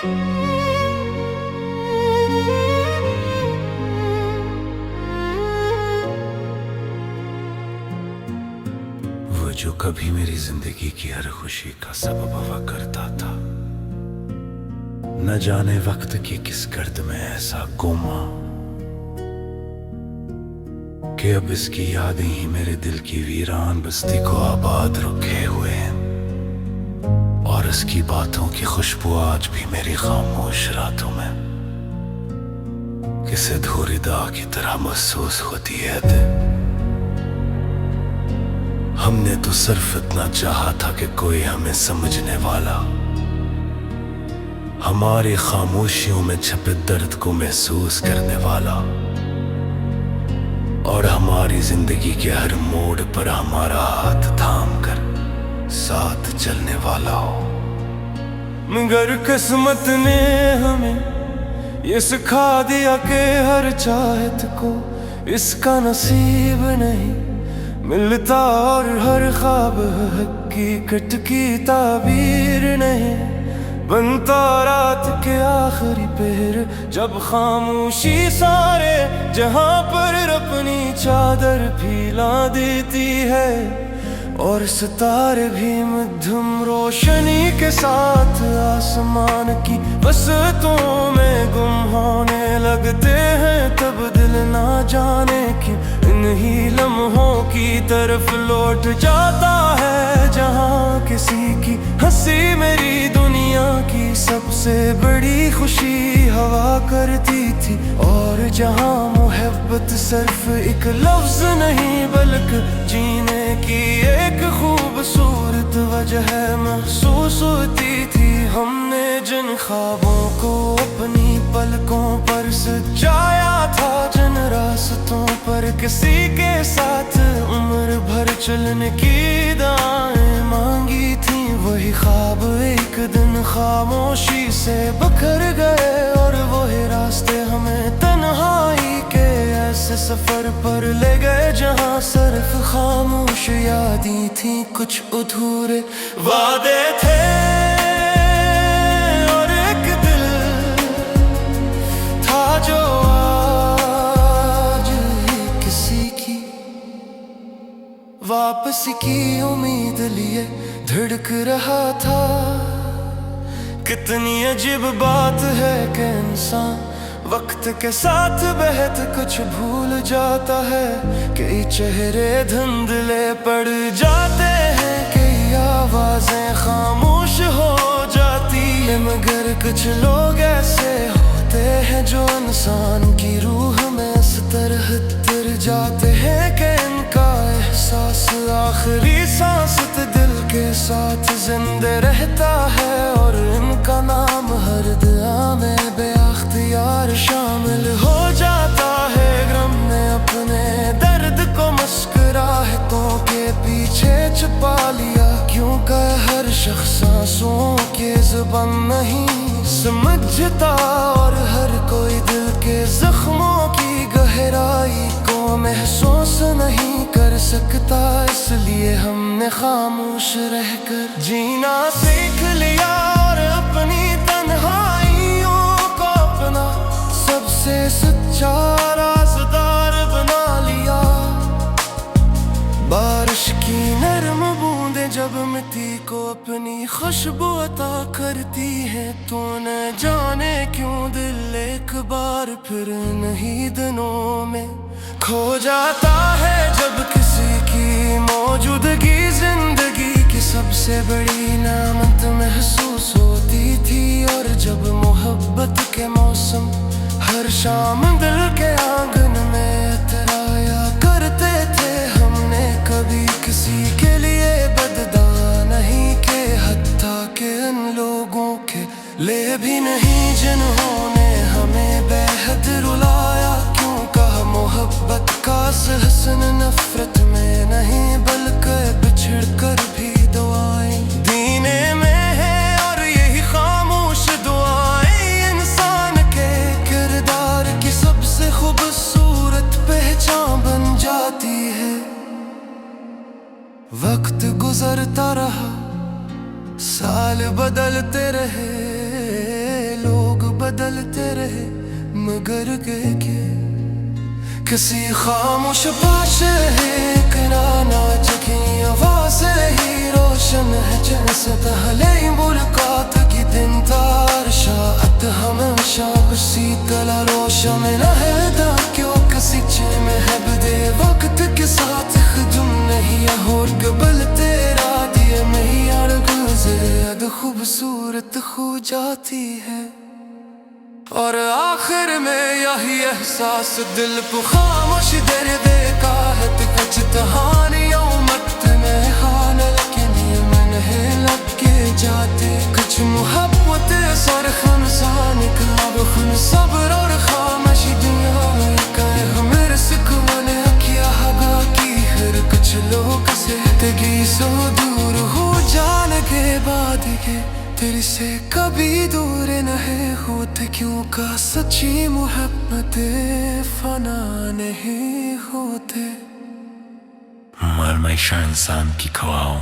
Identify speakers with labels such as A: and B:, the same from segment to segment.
A: वो जो कभी मेरी जिंदगी की हर खुशी का सबब हुआ करता था, न जाने वक्त की किस गर्द में ऐसा गुमा कि अब इसकी यादें ही मेरे दिल की वीरान बस्ती को आबाद रखे हुए हैं, और इसकी बातों की खुशबू आज भी मेरी खामोश रातों में किसी अधूरी दाग की तरह महसूस होती है। हमने तो सिर्फ इतना चाहा था कि कोई हमें समझने वाला हमारी खामोशियों में छपे दर्द को महसूस करने वाला और हमारी जिंदगी के हर मोड़ पर हमारा हाथ थाम कर साथ चलने वाला हो।
B: मगर किस्मत ने हमें ये सिखा दिया कि हर चाहत को इसका नसीब नहीं मिलता, और हर ख्वाब हकीकत की ताबीर नहीं बनता। रात के आखिरी पहर जब खामोशी सारे जहां पर अपनी चादर फैला देती है, और सितारे भी मध्यम रोशनी के साथ आसमान की वसतों में गुम होने लगते हैं, तब दिल ना जाने क्यों इन्हीं लम्हों की तरफ लौट जाता है, जहां किसी की हंसी मेरी दुनिया की सबसे बड़ी खुशी हवा करती थी, और जहां मोहब्बत सिर्फ एक लफ्ज नहीं बल्कि जीने की एक खूबसूरत वजह महसूस होती थी। हमने जिन ख्वाबों को अपनी पलकों पर सजाया था, जिन रास्तों पर किसी के साथ उम्र भर चलने की दुआएं मांगी थी, वही ख्वाब एक दिन खामोशी से बिखर गए, और वही रास्ते हमें तन्हाई के ऐसे सफर पर ले गए जहां सिर्फ खामोश यादें थी, कुछ अधूरे वादे थे और एक दिल था जो आज ही किसी की वापसी की उम्मीद लिए धड़क रहा था। कितनी अजीब बात है कि इंसान वक्त के साथ बहत कुछ भूल जाता है, कई चेहरे धुंधले पड़ जाते हैं, कई आवाजें खामोश हो जाती है, मगर कुछ लोग ऐसे होते हैं जो इंसान की रूह में इस तरह तर जाते हैं कि इनका एहसास आखिरी सांस दिल के साथ जिंदा रहता है, और इनका नाम हर दुआ में बेअख्तियार शामिल हो जाता है। गम ने अपने दर्द को मुस्कुराहटों के पीछे छुपा लिया, क्योंकि हर शख्स आंसुओं के जुबान नहीं समझता, और हर कोई दिल के जख्मों की गहराई को महसूस नहीं कर सकता, इसलिए हमने खामोश रहकर जीना सीख लिया, और अपनी तन्हाइयों को अपना सबसे सच्चा राज़दार बना लिया। बारिश की नरम बूंदें जब मिट्टी को अपनी खुशबू अता करती है, तो न जाने क्यों दिल एक बार फिर नहीं दिनों में खो जाता है, जब किसी की मौजूदगी जिंदगी की सबसे बड़ी नेमत महसूस होती थी, और जब मोहब्बत के मौसम हर शाम दिल के आंगन में इतराया करते थे, हमने कभी किसी के लिए बददा नहीं के, हत्ता के इन लोगों के लिए भी नहीं जिन्होंने हमें बेहद रुलाया, क्यों कहा मोहब्बत का हसन नफरत में नहीं बल्कि बिछड़ कर भी दुआएं दीने में है, और यही खामोश दुआएं इंसान के किरदार की सबसे खूबसूरत पहचान बन जाती है। वक्त गुजरता रहा, साल बदलते रहे, बदलते रहे मगर के किसी खामोश पास है नाच की आवाज ही रोशन है जैसे पहले मुलाकात की दिन तार शायद हमेशा उसी तरह रोशन है क्यों किसी में है बदे वक्त के साथ खुदम नहीं और कबल तेरा दिए में ही अड़ खूबसूरत खो जाती है और आखिर में यही एहसास दिल को खामोश दर्द का है कुछ कहानियों मत में हान लेकिन ये मन है लग के जाते कुछ मोहब्बत सर खनसान का रुखन सब्र और खामोशी दुनिया का मेरे सुकून क्या हगा की हर कुछ लोग से तगी सो दूर हो जाने के बाद के तेरे से कभी दूर नहीं होते क्यों का सच्ची मोहब्बत फना नहीं होते
A: मर मैशा इंसान की खवाओं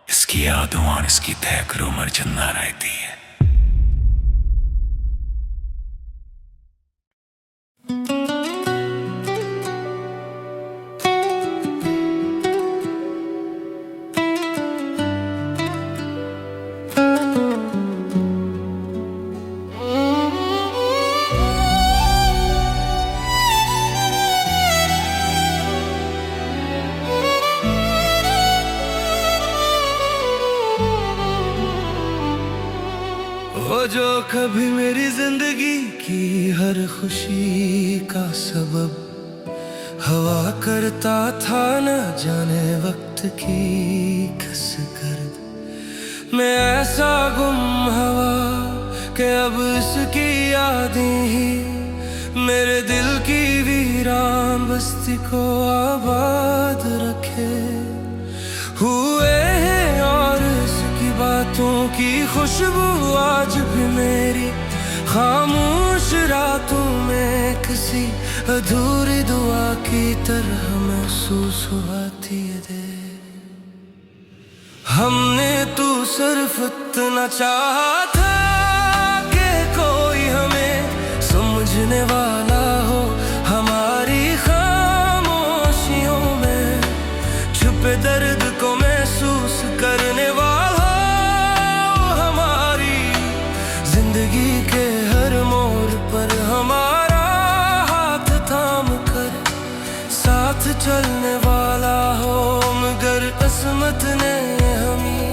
A: इसकी यादों और इसकी तय करो मर जिंदा रहती है।
B: वो जो कभी मेरी जिंदगी की हर खुशी का सबब हवा करता था न जाने वक्त की कसकर मैं ऐसा गुम हवा कि अब इसकी यादें ही मेरे दिल की वीरान बस्ती को आबाद रखे हुए हैं और इसकी बातों की खुशबू आज भी मेरी खामोश रातों में किसी अधूरी दुआ की तरह महसूस होती है। हमने तो सिर्फ इतना चाहा था कि कोई हमें समझने वाला हो हमारी खामोशियों में छुपे दर्द को महसूस करने वाला हमारी जिंदगी के हर मोड़ पर हमारा हाथ थाम कर साथ चलने वाला हो मगर किस्मत ने हमें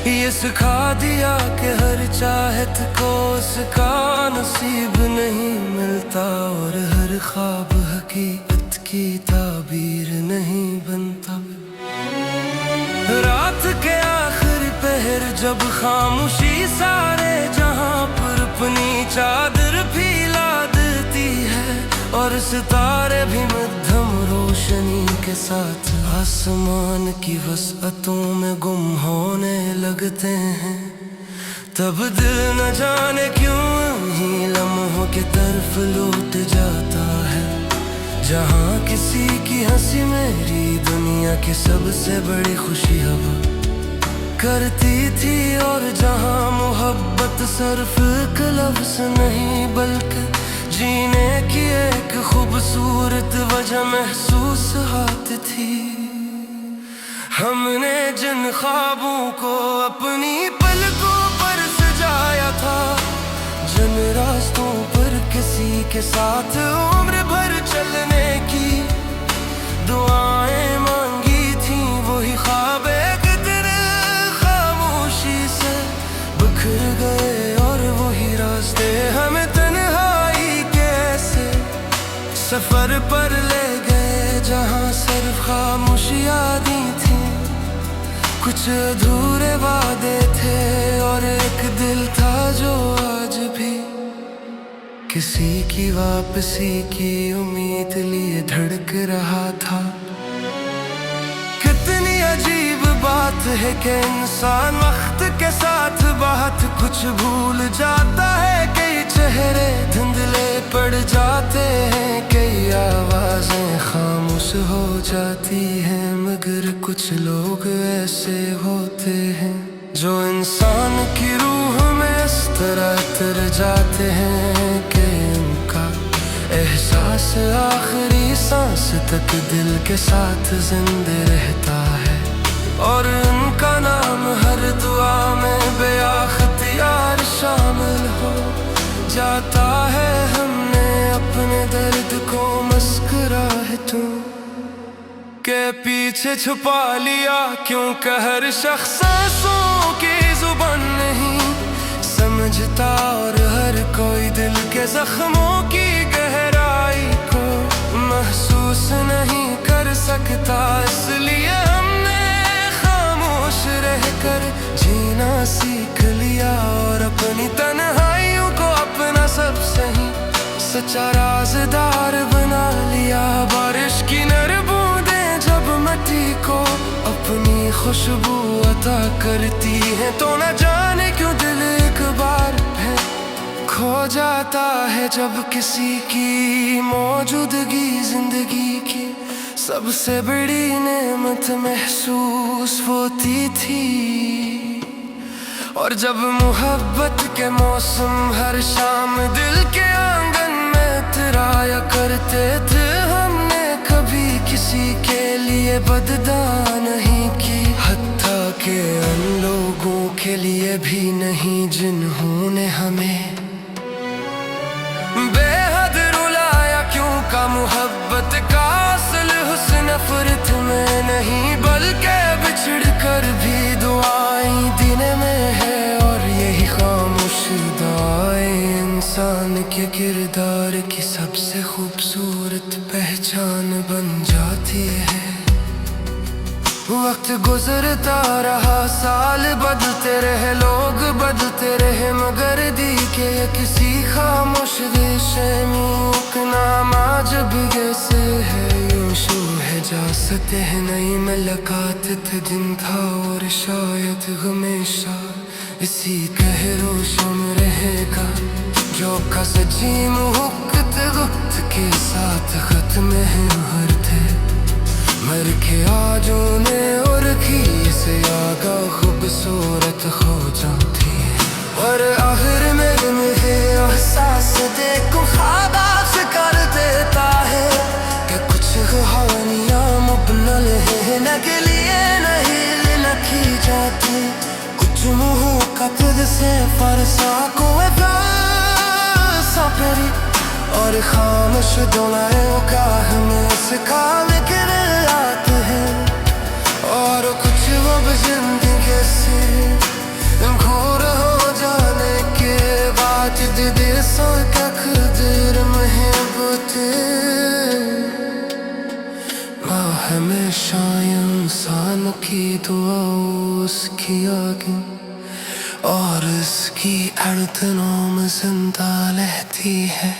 B: ये सिखा दिया कि हर चाहत को उसका नसीब नहीं मिलता और हर ख्वाब हकीकत की ताबीर नहीं बनता। रात के आखिर पहर जब खामोशी सारे जहां पर अपनी चादर फैला देती है और सितारे भी मध्यम रोशनी के साथ आसमान की वसअतों में गुम होने लगते हैं तब दिल न जाने क्यों ही लम्हों की तरफ लौट जाता है जहाँ किसी की हंसी मेरी दुनिया की सबसे बड़ी खुशी हवा करती थी और जहाँ मोहब्बत सिर्फ एक लफ्ज़ नहीं बल्कि जीने की एक खूबसूरत वजह महसूस होती थी। हमने जिन ख्वाबों को अपनी पलकों पर सजाया था जिन रास्तों पर किसी के साथ उम्र भर चलने की दुआएं मांगी थी वही ख्वाब एक दिन खामोशी से बिखर गए और वही रास्ते हमें तन्हाई कैसे सफर पर ले गए जहाँ सिर्फ खामोशी यादें थी कुछ अधूरे वादे थे और एक दिल था जो आज भी किसी की वापसी की उम्मीद लिए धड़क रहा था। कितनी अजीब बात है कि इंसान वक्त के साथ बहुत कुछ भूल जाता है कई चेहरे धुंधले पड़ जाते हैं कई आवाजें खामोश हो जाती हैं मगर कुछ लोग ऐसे होते हैं जो इंसान की रूह में इस तरह उतर जाते हैं कि उनका एहसास आखिरी सांस तक दिल के साथ जिंदे रहता है। और उनका नाम हर दुआ में बेअख्तियार शामिल हो जाता है। हमने अपने दर्द को मुस्कुराहटों के पीछे छुपा लिया, क्योंकि हर शख्स सांसों की जुबान नहीं समझता, और हर कोई दिल के जख्मों की गहराई को महसूस नहीं कर सकता। इसलिए हमने खामोश रहकर जीना सीख लिया, और अपनी तन्हाइयों को अपना सबसे ही सच्चा राज़दार बना लिया। बारिश की नर बूंदें जब मिट्टी को अपनी खुशबू अता करती है, तो न जाने क्यों दिल एक बार है खो जाता है। जब किसी की मौजूदगी जिंदगी की सबसे बड़ी नेमत महसूस होती थी, और जब मोहब्बत के मौसम हर शाम दिल के आंगन में इतराया करते थे। हमने कभी किसी के लिए बददा नहीं की, हत्ता के उन लोगों के लिए भी नहीं जिन्होंने हमें बेहद रुलाया। क्यों का मोहब्बत का असल हुस्न नफरत में नहीं, बल्कि बिछड़ कर भी दुआएं देने में है। और यही खामोश दुआएं इंसान के किरदार की सबसे खूबसूरत पहचान बन जाती है। वक्त गुजरता रहा, साल बदलते रहे, लोग बदलते रहे, मगर दी के किसी खामोश देश नामा जब जैसे है यूं शू है जा सकते हैं। नई मुलाकात थे दिन था, और शायद हमेशा इसी कहरोशों में रहेगा, जो का सच्ची मुहब्बत वक्त के साथ खत्म है हर थे। मर के आजों ने और की से आगा खूबसूरत हो जाती है, और आखिर में मुझे एहसास देखो ख्वाबास कर देता है कि कुछ कहानियां मुबनल है न के लिए नहीं लिखी जाती। कुछ मुँह कपद से फरसा को सापरी, और खामोश दुआओं का हमें सिखा के आते हैं। और कुछ वो जिंदगी से घोर हो जाने के बाद देशों का खदर महबूत हमेशा इंसान की दुआ उसकी आगे और उसकी धड़कनों में जिंदा रहती है।